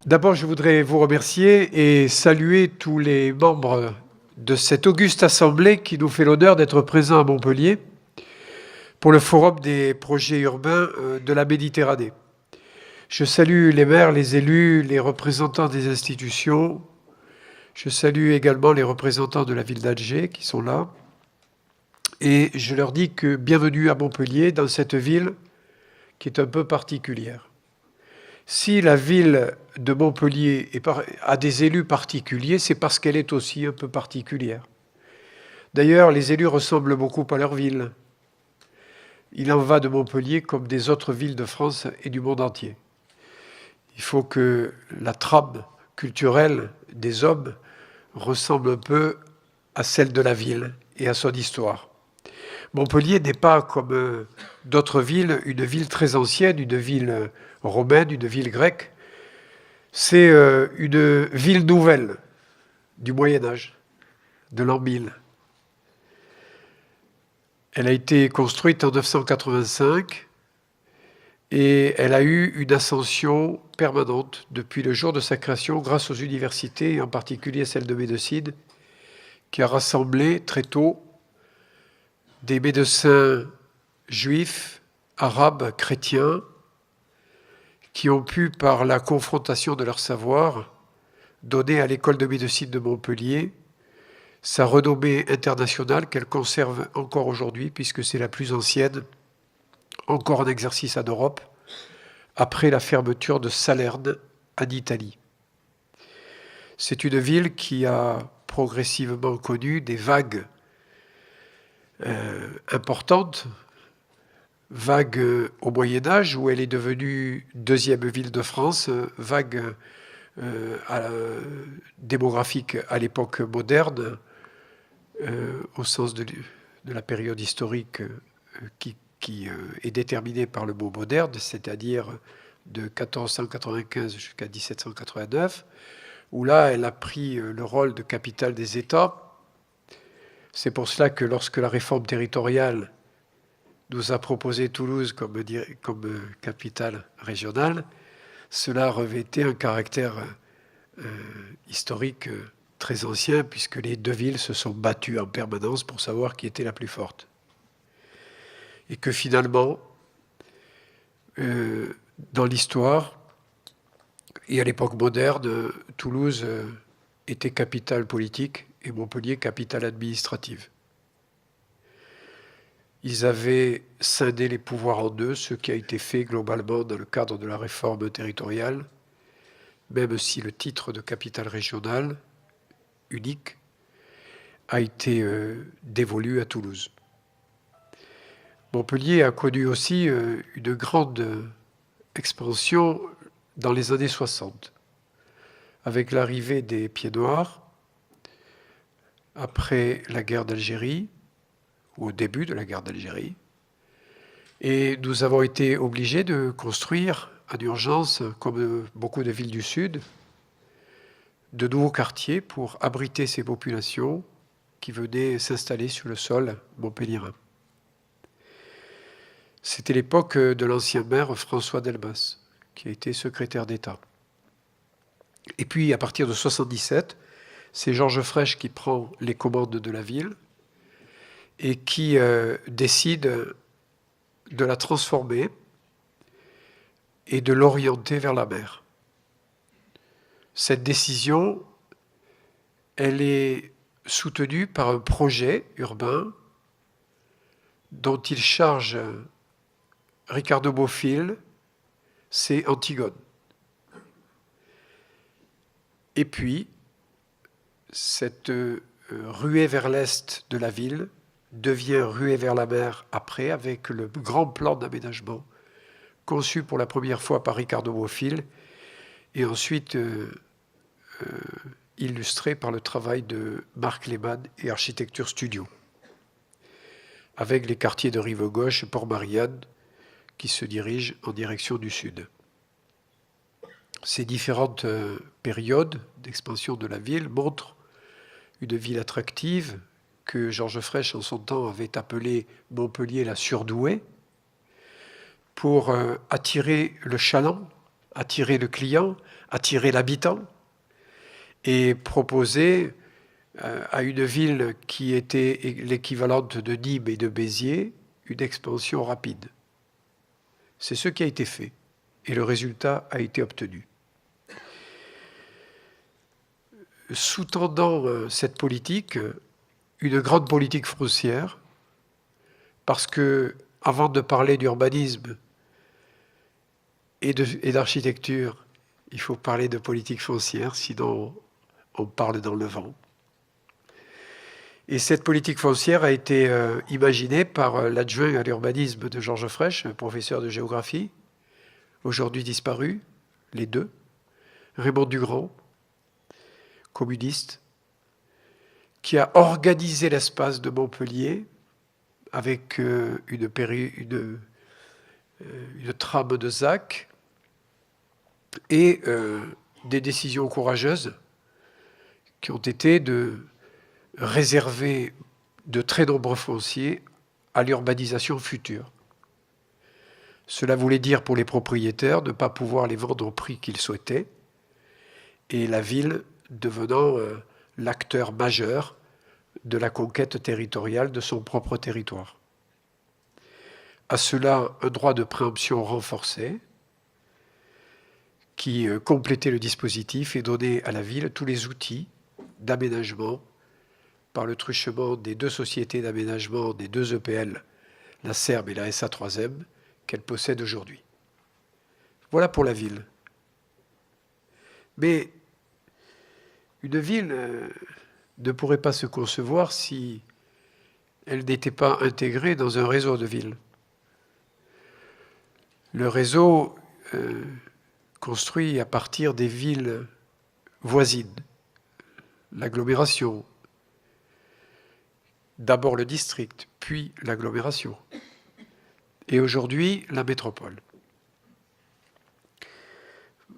D'abord, je voudrais vous remercier et saluer tous les membres de cette auguste assemblée qui nous fait l'honneur d'être présents à Montpellier pour le Forum des projets urbains de la Méditerranée. Je salue les maires, les élus, les représentants des institutions. Je salue également les représentants de la ville d'Alger qui sont là. Et je leur dis que bienvenue à Montpellier, dans cette ville qui est un peu particulière. Si la ville de Montpellier a des élus particuliers, c'est parce qu'elle est aussi un peu particulière. D'ailleurs, les élus ressemblent beaucoup à leur ville. Il en va de Montpellier comme des autres villes de France et du monde entier. Il faut que la trame culturelle des hommes ressemble un peu à celle de la ville et à son histoire. Montpellier n'est pas, comme d'autres villes, une ville très ancienne, une ville romaine, une ville grecque. C'est une ville nouvelle du Moyen Âge, de l'an 1000. Elle a été construite en 985 et elle a eu une ascension permanente depuis le jour de sa création grâce aux universités, et en particulier celle de médecine, qui a rassemblé très tôt des médecins juifs, arabes, chrétiens, qui ont pu, par la confrontation de leur savoir, donner à l'école de médecine de Montpellier sa renommée internationale qu'elle conserve encore aujourd'hui, puisque c'est la plus ancienne, encore en exercice en Europe, après la fermeture de Salerne en Italie. C'est une ville qui a progressivement connu des vagues importantes, vague au Moyen-Âge, où elle est devenue deuxième ville de France, vague démographique à l'époque moderne, au sens de la période historique qui est déterminée par le mot moderne, c'est-à-dire de 1495 jusqu'à 1789, où là, elle a pris le rôle de capitale des États. C'est pour cela que lorsque la réforme territoriale nous a proposé Toulouse comme capitale régionale, cela revêtait un caractère historique très ancien, puisque les deux villes se sont battues en permanence pour savoir qui était la plus forte. Et que finalement, dans l'histoire, et à l'époque moderne, Toulouse était capitale politique et Montpellier capitale administrative. Ils avaient scindé les pouvoirs en deux, ce qui a été fait globalement dans le cadre de la réforme territoriale, même si le titre de capitale régionale unique a été dévolu à Toulouse. Montpellier a connu aussi une grande expansion dans les années 60, avec l'arrivée des Pieds-Noirs, après la guerre d'Algérie, ou au début de la guerre d'Algérie. Et nous avons été obligés de construire en urgence, comme beaucoup de villes du Sud, de nouveaux quartiers pour abriter ces populations qui venaient s'installer sur le sol montpelliérain. C'était l'époque de l'ancien maire François Delmas, qui a été secrétaire d'État. Et puis, à partir de 1977, c'est Georges Frêche qui prend les commandes de la ville et qui décide de la transformer et de l'orienter vers la mer. Cette décision, elle est soutenue par un projet urbain dont il charge Ricardo Bofill, c'est Antigone. Et puis, cette ruée vers l'est de la ville devient ruée vers la mer après, avec le grand plan d'aménagement conçu pour la première fois par Ricardo Bofill et ensuite illustré par le travail de Marc Lehmann et Architecture Studio, avec les quartiers de Rive-Gauche et Port-Marianne qui se dirigent en direction du sud. Ces différentes périodes d'expansion de la ville montrent une ville attractive que Georges Frêche en son temps avait appelée Montpellier la surdouée, pour attirer le chaland attirer le client, attirer l'habitant et proposer à une ville qui était l'équivalente de Nîmes et de Béziers une expansion rapide. C'est ce qui a été fait et le résultat a été obtenu. Sous-tendant cette politique, une grande politique foncière, parce que avant de parler d'urbanisme et d'architecture, il faut parler de politique foncière, sinon on parle dans le vent. Et cette politique foncière a été imaginée par l'adjoint à l'urbanisme de Georges Frêche, un professeur de géographie, aujourd'hui disparu, les deux, Raymond Dugrand, communiste, qui a organisé l'espace de Montpellier avec une trame de ZAC et des décisions courageuses qui ont été de réserver de très nombreux fonciers à l'urbanisation future. Cela voulait dire pour les propriétaires de ne pas pouvoir les vendre au prix qu'ils souhaitaient, et la ville devenant l'acteur majeur de la conquête territoriale de son propre territoire. À cela, un droit de préemption renforcé qui complétait le dispositif et donnait à la ville tous les outils d'aménagement par le truchement des deux sociétés d'aménagement des deux EPL, la SERB et la SA3M, qu'elle possède aujourd'hui. Voilà pour la ville. Mais une ville ne pourrait pas se concevoir si elle n'était pas intégrée dans un réseau de villes. Le réseau construit à partir des villes voisines, l'agglomération, d'abord le district, puis l'agglomération, et aujourd'hui la métropole.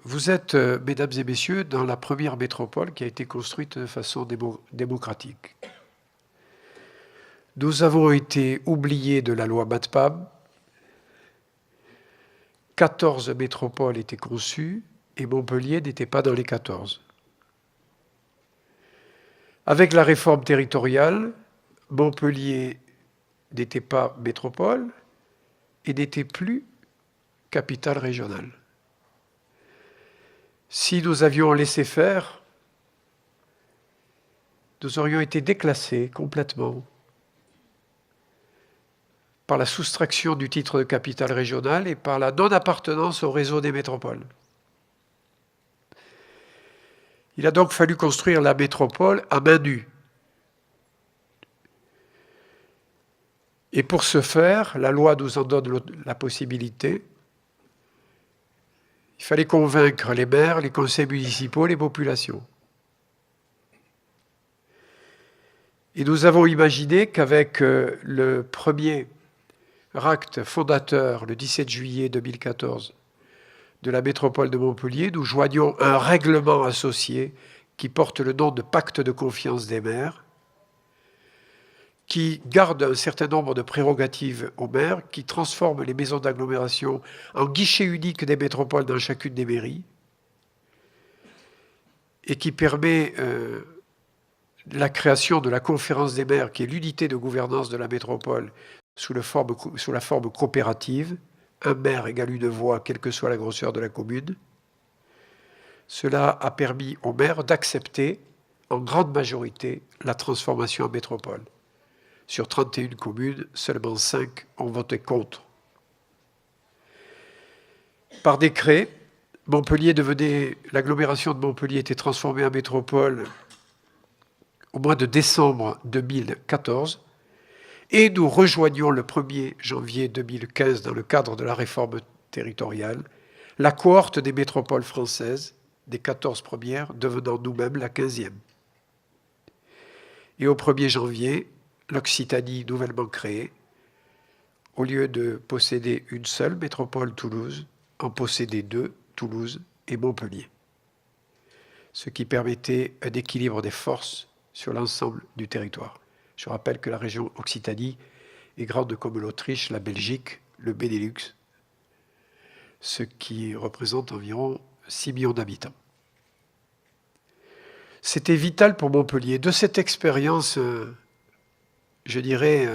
Vous êtes, mesdames et messieurs, dans la première métropole qui a été construite de façon démocratique. Nous avons été oubliés de la loi MATPAM. 14 métropoles étaient conçues et Montpellier n'était pas dans les 14. Avec la réforme territoriale, Montpellier n'était pas métropole et n'était plus capitale régionale. Si nous avions laissé faire, nous aurions été déclassés complètement par la soustraction du titre de capitale régionale et par la non-appartenance au réseau des métropoles. Il a donc fallu construire la métropole à main nue. Et pour ce faire, la loi nous en donne la possibilité. Il fallait convaincre les maires, les conseils municipaux, les populations. Et nous avons imaginé qu'avec le premier acte fondateur, le 17 juillet 2014, de la métropole de Montpellier, nous joignions un règlement associé qui porte le nom de pacte de confiance des maires, qui garde un certain nombre de prérogatives aux maires, qui transforme les maisons d'agglomération en guichet unique des métropoles dans chacune des mairies, et qui permet la création de la conférence des maires, qui est l'unité de gouvernance de la métropole sous la forme coopérative, un maire égale une voix, quelle que soit la grosseur de la commune. Cela a permis aux maires d'accepter, en grande majorité, la transformation en métropole. Sur 31 communes, seulement 5 ont voté contre. Par décret, l'agglomération de Montpellier était transformée en métropole au mois de décembre 2014, et nous rejoignions le 1er janvier 2015, dans le cadre de la réforme territoriale, la cohorte des métropoles françaises, des 14 premières, devenant nous-mêmes la 15e. Et au 1er janvier, l'Occitanie nouvellement créée, au lieu de posséder une seule métropole, Toulouse, en possédait 2, Toulouse et Montpellier. Ce qui permettait un équilibre des forces sur l'ensemble du territoire. Je rappelle que la région Occitanie est grande comme l'Autriche, la Belgique, le Benelux. ce qui représente environ 6 millions d'habitants. C'était vital pour Montpellier. De cette expérience, je dirais,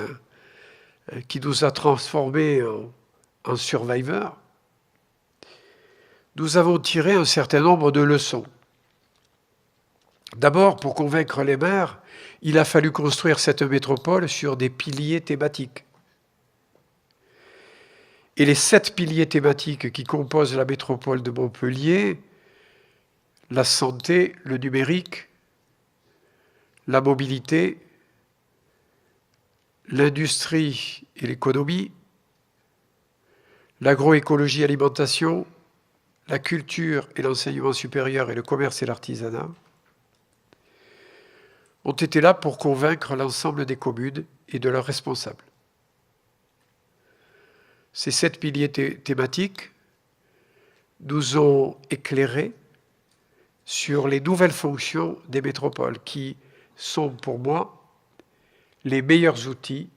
qui nous a transformés en survivors, nous avons tiré un certain nombre de leçons. D'abord, pour convaincre les maires, il a fallu construire cette métropole sur des piliers thématiques. Et les 7 piliers thématiques qui composent la métropole de Montpellier, la santé, le numérique, la mobilité, l'industrie et l'économie, l'agroécologie et l'alimentation, la culture et l'enseignement supérieur et le commerce et l'artisanat, ont été là pour convaincre l'ensemble des communes et de leurs responsables. Ces 7 piliers thématiques nous ont éclairés sur les nouvelles fonctions des métropoles qui sont pour moi les meilleurs outils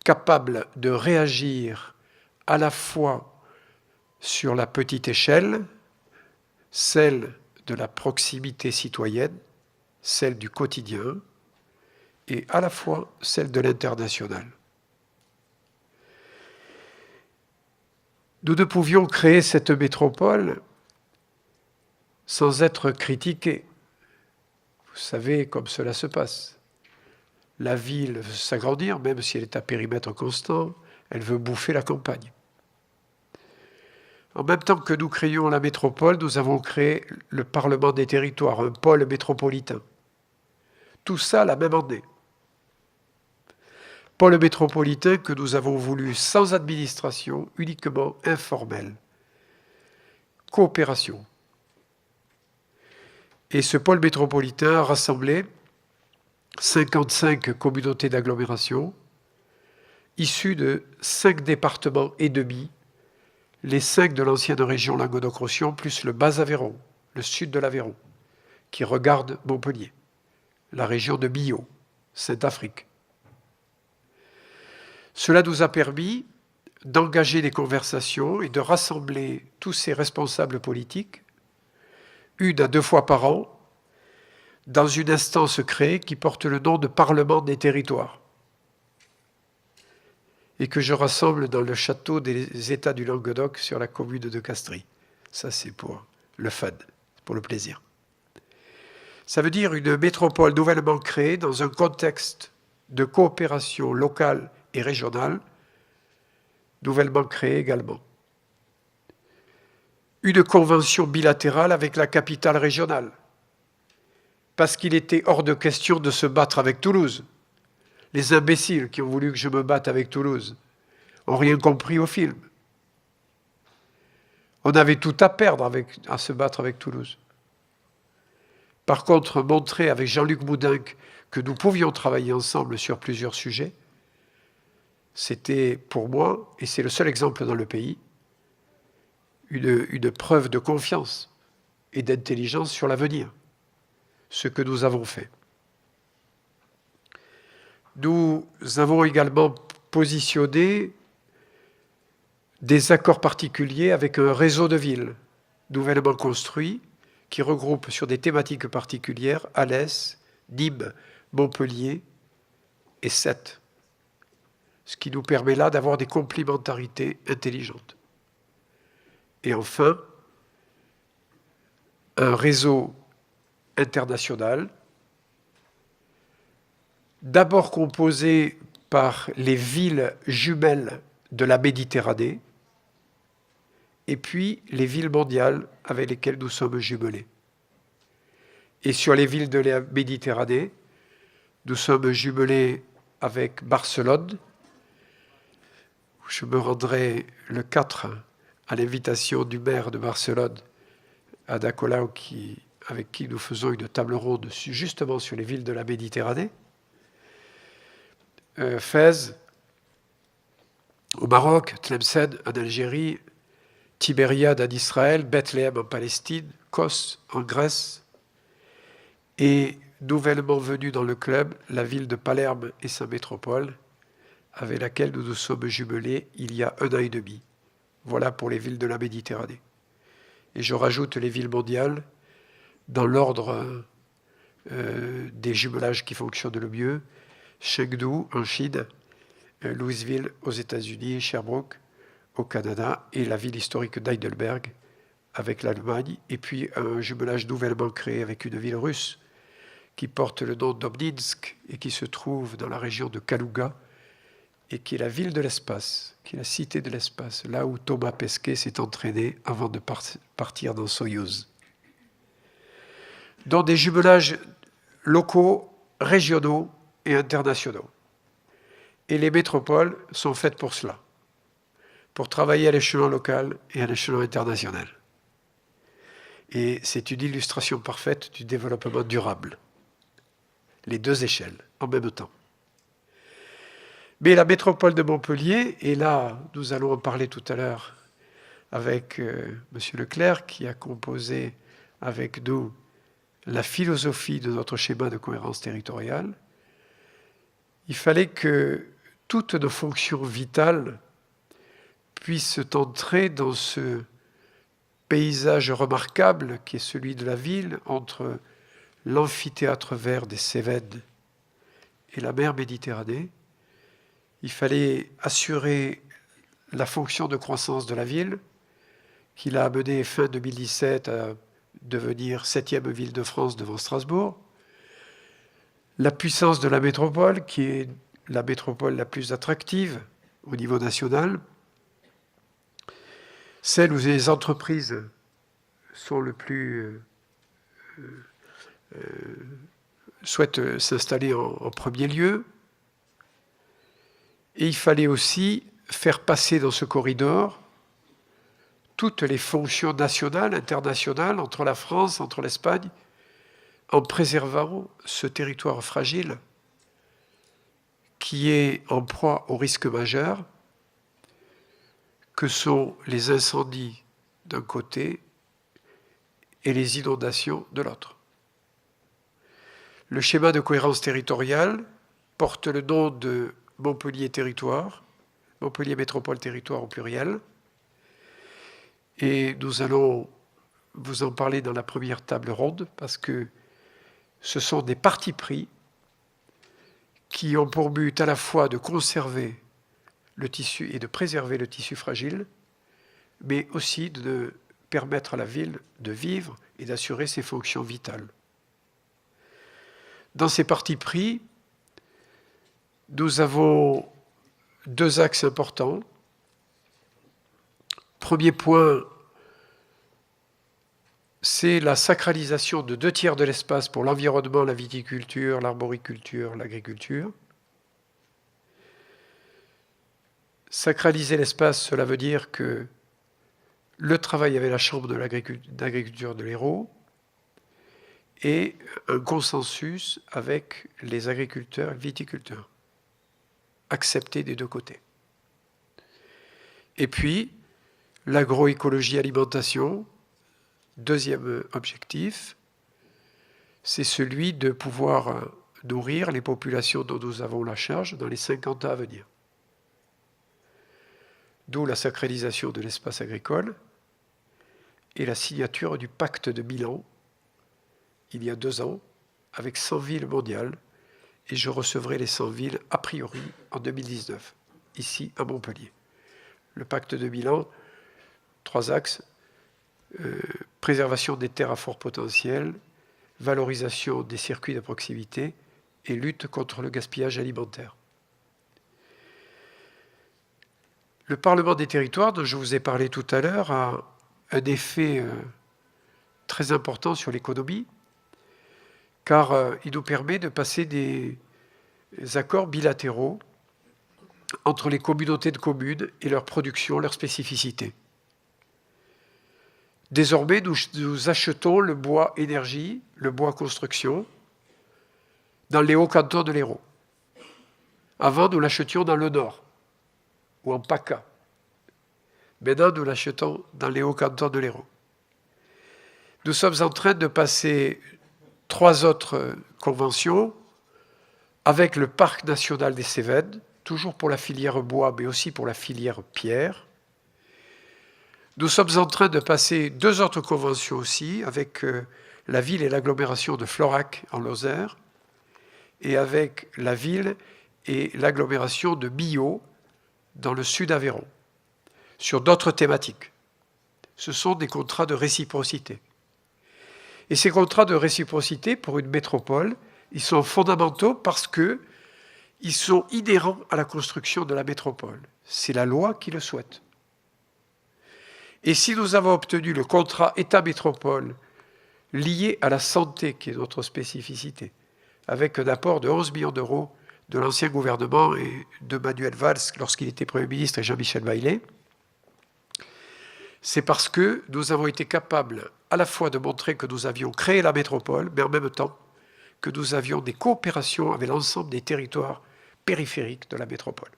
capables de réagir à la fois sur la petite échelle, celle de la proximité citoyenne, celle du quotidien, et à la fois celle de l'international. Nous ne pouvions créer cette métropole sans être critiqués. Vous savez comme cela se passe. La ville veut s'agrandir, même si elle est à périmètre constant, elle veut bouffer la campagne. En même temps que nous créions la métropole, nous avons créé le Parlement des territoires, un pôle métropolitain. Tout ça la même année. Pôle métropolitain que nous avons voulu sans administration, uniquement informelle. Coopération. Et ce pôle métropolitain a rassemblé 55 communautés d'agglomération, issues de 5 départements et demi, les 5 de l'ancienne région Languedoc-Roussillon, plus le Bas-Aveyron, le sud de l'Aveyron, qui regarde Montpellier, la région de Millau, Saint-Afrique. Cela nous a permis d'engager des conversations et de rassembler tous ces responsables politiques, 1 à 2 fois par an, dans une instance créée qui porte le nom de Parlement des territoires et que je rassemble dans le château des États du Languedoc sur la commune de Castries. Ça, c'est pour le fun, pour le plaisir. Ça veut dire une métropole nouvellement créée dans un contexte de coopération locale et régionale, nouvellement créée également. Une convention bilatérale avec la capitale régionale, parce qu'il était hors de question de se battre avec Toulouse. Les imbéciles qui ont voulu que je me batte avec Toulouse n'ont rien compris au film. On avait tout à perdre à se battre avec Toulouse. Par contre, montrer avec Jean-Luc Moudenc que nous pouvions travailler ensemble sur plusieurs sujets, c'était pour moi, et c'est le seul exemple dans le pays, une preuve de confiance et d'intelligence sur l'avenir. Ce que nous avons fait. Nous avons également positionné des accords particuliers avec un réseau de villes nouvellement construit qui regroupe sur des thématiques particulières Alès, Nîmes, Montpellier et Sète. Ce qui nous permet là d'avoir des complémentarités intelligentes. Et enfin, un réseau international, d'abord composé par les villes jumelles de la Méditerranée, et puis les villes mondiales avec lesquelles nous sommes jumelés. Et sur les villes de la Méditerranée, nous sommes jumelés avec Barcelone. Je me rendrai le 4 à l'invitation du maire de Barcelone, Ada Colau, avec qui nous faisons une table ronde justement sur les villes de la Méditerranée. Fès, au Maroc, Tlemcen en Algérie, Tibériade en Israël, Bethléem en Palestine, Kos en Grèce, et nouvellement venue dans le club, la ville de Palerme et sa métropole, avec laquelle nous nous sommes jumelés il y a 1 an et demi. Voilà pour les villes de la Méditerranée. Et je rajoute les villes mondiales dans l'ordre des jumelages qui fonctionnent le mieux. Chengdu en Chine, Louisville aux États-Unis, Sherbrooke au Canada et la ville historique d'Heidelberg avec l'Allemagne. Et puis un jumelage nouvellement créé avec une ville russe qui porte le nom d'Obninsk et qui se trouve dans la région de Kalouga et qui est la ville de l'espace, qui est la cité de l'espace, là où Thomas Pesquet s'est entraîné avant de partir dans Soyouz. Dans des jumelages locaux, régionaux et internationaux. Et les métropoles sont faites pour cela, pour travailler à l'échelon local et à l'échelon international. Et c'est une illustration parfaite du développement durable. Les deux échelles, en même temps. Mais la métropole de Montpellier, et là, nous allons en parler tout à l'heure avec M. Leclerc, qui a composé avec nous la philosophie de notre schéma de cohérence territoriale, il fallait que toutes nos fonctions vitales puissent entrer dans ce paysage remarquable qui est celui de la ville entre l'amphithéâtre vert des Cévennes et la mer Méditerranée. Il fallait assurer la fonction de croissance de la ville, qui l'a amené fin 2017 à devenir 7e ville de France devant Strasbourg. La puissance de la métropole, qui est la métropole la plus attractive au niveau national, celle où les entreprises sont le plus souhaitent s'installer en premier lieu. Et il fallait aussi faire passer dans ce corridor toutes les fonctions nationales, internationales, entre la France, entre l'Espagne, en préservant ce territoire fragile qui est en proie aux risques majeurs que sont les incendies d'un côté et les inondations de l'autre. Le schéma de cohérence territoriale porte le nom de Montpellier Territoire, Montpellier Métropole Territoire au pluriel, et nous allons vous en parler dans la première table ronde parce que ce sont des partis pris qui ont pour but à la fois de conserver le tissu et de préserver le tissu fragile, mais aussi de permettre à la ville de vivre et d'assurer ses fonctions vitales. Dans ces partis pris, nous avons deux axes importants. Premier point, c'est la sacralisation de 2/3 de l'espace pour l'environnement, la viticulture, l'arboriculture, l'agriculture. Sacraliser l'espace, cela veut dire que le travail avec la Chambre d'agriculture de l'Hérault et un consensus avec les agriculteurs et viticulteurs, accepté des deux côtés. Et puis, l'agroécologie alimentation, deuxième objectif, c'est celui de pouvoir nourrir les populations dont nous avons la charge dans les 50 ans à venir. D'où la sacralisation de l'espace agricole et la signature du pacte de Milan, il y a 2 ans, avec 100 villes mondiales, et je recevrai les 100 villes a priori en 2019, ici à Montpellier. Le pacte de Milan, 3 axes, préservation des terres à fort potentiel, valorisation des circuits de proximité et lutte contre le gaspillage alimentaire. Le Parlement des territoires, dont je vous ai parlé tout à l'heure, a un effet très important sur l'économie, car il nous permet de passer des accords bilatéraux entre les communautés de communes et leur production, leur spécificité. Désormais, nous achetons le bois énergie, le bois construction, dans les hauts cantons de l'Hérault. Avant, nous l'achetions dans le nord, ou en PACA. Maintenant, nous l'achetons dans les hauts cantons de l'Hérault. Nous sommes en train de passer 3 autres conventions avec le Parc national des Cévennes, toujours pour la filière bois, mais aussi pour la filière pierre, Nous sommes en train de passer 2 autres conventions aussi, avec la ville et l'agglomération de Florac en Lozère, et avec la ville et l'agglomération de Millau dans le sud Aveyron, sur d'autres thématiques. Ce sont des contrats de réciprocité. Et ces contrats de réciprocité, pour une métropole, ils sont fondamentaux parce qu'ils sont inhérents à la construction de la métropole. C'est la loi qui le souhaite. Et si nous avons obtenu le contrat État-métropole lié à la santé, qui est notre spécificité, avec un apport de 11 millions d'euros de l'ancien gouvernement et de Manuel Valls lorsqu'il était Premier ministre et Jean-Michel Baillet, c'est parce que nous avons été capables à la fois de montrer que nous avions créé la métropole, mais en même temps que nous avions des coopérations avec l'ensemble des territoires périphériques de la métropole.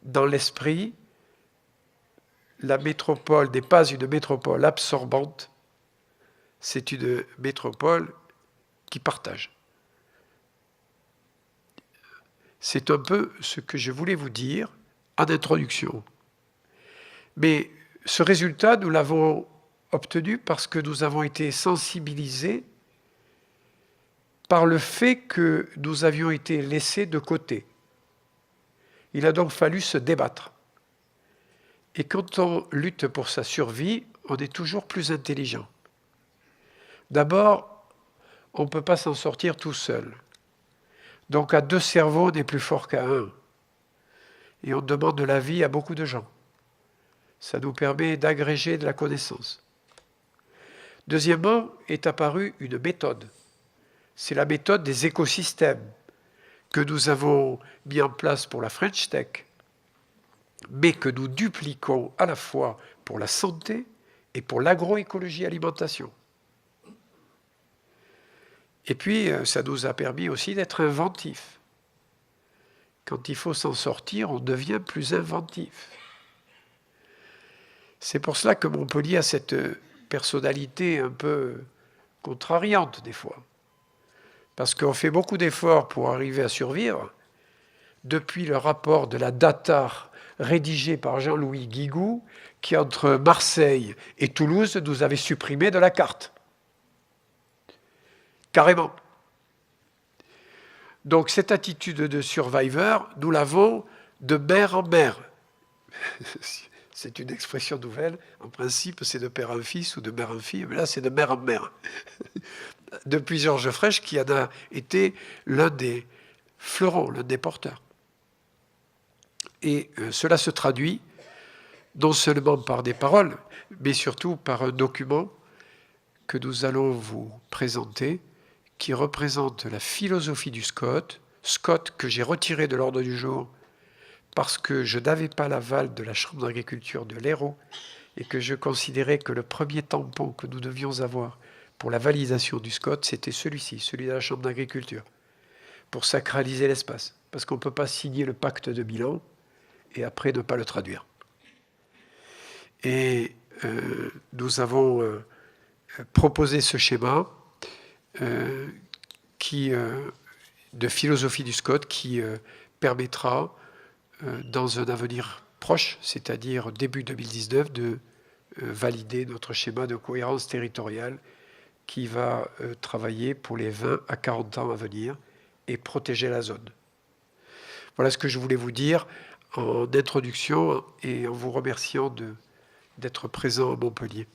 Dans l'esprit, la métropole n'est pas une métropole absorbante, c'est une métropole qui partage. C'est un peu ce que je voulais vous dire en introduction. Mais ce résultat, nous l'avons obtenu parce que nous avons été sensibilisés par le fait que nous avions été laissés de côté. Il a donc fallu se débattre. Et quand on lutte pour sa survie, on est toujours plus intelligent. D'abord, on ne peut pas s'en sortir tout seul. Donc à 2 cerveaux, on est plus fort qu'à 1. Et on demande de l'avis à beaucoup de gens. Ça nous permet d'agréger de la connaissance. Deuxièmement, est apparue une méthode. C'est la méthode des écosystèmes que nous avons mis en place pour la French Tech, mais que nous dupliquons à la fois pour la santé et pour l'agroécologie alimentation. Et puis, ça nous a permis aussi d'être inventifs. Quand il faut s'en sortir, on devient plus inventif. C'est pour cela que Montpellier a cette personnalité un peu contrariante des fois. Parce qu'on fait beaucoup d'efforts pour arriver à survivre. Depuis le rapport de la DATAR rédigé par Jean-Louis Guigou, qui entre Marseille et Toulouse nous avait supprimé de la carte. Carrément. Donc cette attitude de survivor, nous l'avons de mer en mer. C'est une expression nouvelle. En principe, c'est de père en fils ou de mère en fille, mais là, c'est de mer en mer. Depuis Georges Frêche, qui en a été l'un des fleurons, l'un des porteurs. Et cela se traduit non seulement par des paroles, mais surtout par un document que nous allons vous présenter, qui représente la philosophie du SCOT, SCOT que j'ai retiré de l'ordre du jour parce que je n'avais pas l'aval de la Chambre d'agriculture de l'Hérault et que je considérais que le premier tampon que nous devions avoir pour la validation du SCOT, c'était celui-ci, celui de la Chambre d'agriculture, pour sacraliser l'espace. Parce qu'on ne peut pas signer le pacte de Milan et après ne pas le traduire. Et nous avons proposé ce schéma de philosophie du SCOT qui permettra dans un avenir proche, c'est-à-dire début 2019, de valider notre schéma de cohérence territoriale qui va travailler pour les 20 à 40 ans à venir et protéger la zone. Voilà ce que je voulais vous dire en introduction et en vous remerciant d'être présent à Montpellier.